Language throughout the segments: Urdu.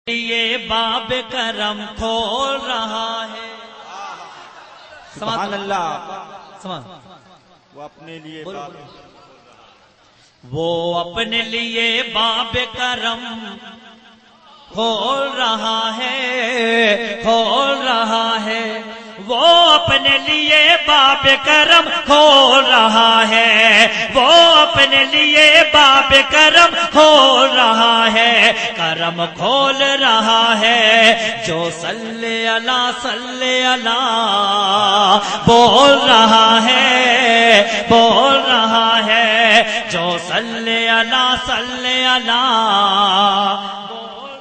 یہ باب کرم کھول رہا ہے۔ سبحان اللہ۔ وہ اپنے لیے باب کرم کھول رہا ہے، کھول رہا ہے۔ وہ اپنے لیے باب کرم کھول رہا ہے، وہ اپنے لیے باب کرم کھول رہا ہے، کرم کھول رہا ہے۔ جو صلی اللہ صلی اللہ بول رہا ہے، بول رہا ہے۔ جو صلی اللہ صلی اللہ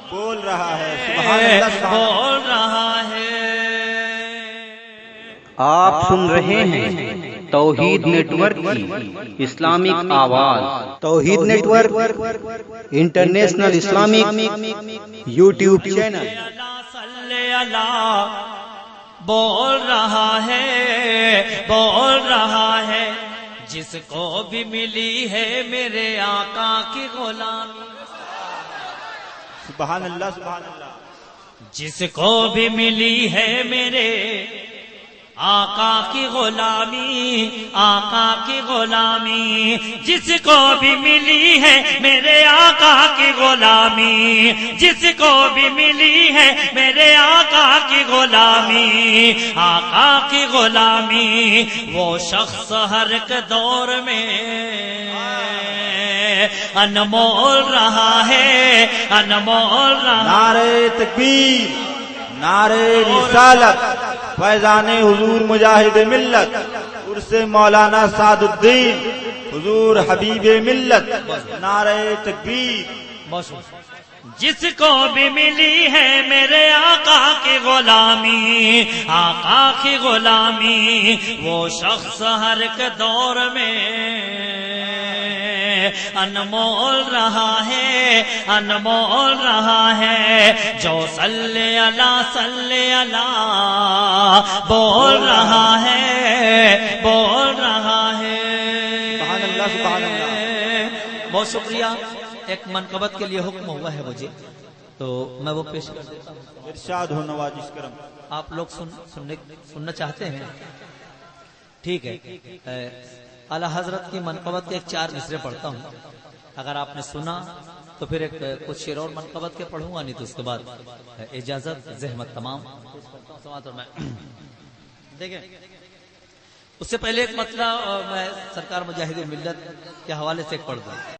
بول رہا ہے، سبحان اللہ، بول رہا ہے۔ آپ سن رہے ہیں توحید نیٹ ورک کی اسلامک آواز۔ Tawheed network international Islamic YouTube channel. صلی اللہ بول رہا ہے، بول رہا ہے۔ جس کو بھی ملی ہے میرے آقا کی غلامی، سبحان اللہ، سبحان اللہ۔ جس کو بھی ملی ہے میرے آقا کی غلامی، آقا کی غلامی۔ جس کو بھی ملی ہے میرے آقا کی غلامی، جس کو بھی ملی ہے میرے آقا کی غلامی، آقا کی غلامی۔ وہ شخص ہر ایک دور میں انمول رہا ہے، انمول رہا۔ نعرہ تکبیر، نعرہ رسالت، فیضان حضور مجاہد ملت، عرس مولانا سعد الدین حضور حبیب ملت، نعرہ تکبیر۔ جس کو بھی ملی ہے میرے آقا کی غلامی، آقا کی غلامی۔ وہ شخص ہر ایک دور میں انمول رہا ہے، انمول رہا ہے۔ جو صلی اللہ صلی اللہ بول رہا ہے، بول رہا ہے۔ سبحان اللہ، سبحان اللہ۔ بہت شکریہ۔ ایک منقبت کے لیے حکم ہوا ہے مجھے، تو میں وہ پیش کر دیتا ہوں۔ ارشاد ہو نوازش کرم۔ آپ لوگ سننا چاہتے ہیں؟ ٹھیک ہے۔ اعلیٰ حضرت کی منقبت کے ایک 4 مصرے پڑھتا ہوں، اگر آپ نے سنا تو پھر ایک کچھ شعر اور منقبت کے پڑھوں گا، نہیں تو اس کے بعد اجازت، زحمت تمام سماعت۔ اور میں دیکھیں اس سے پہلے ایک مسئلہ میں سرکار مجاہد ملت کے حوالے سے ایک پڑھ دوں۔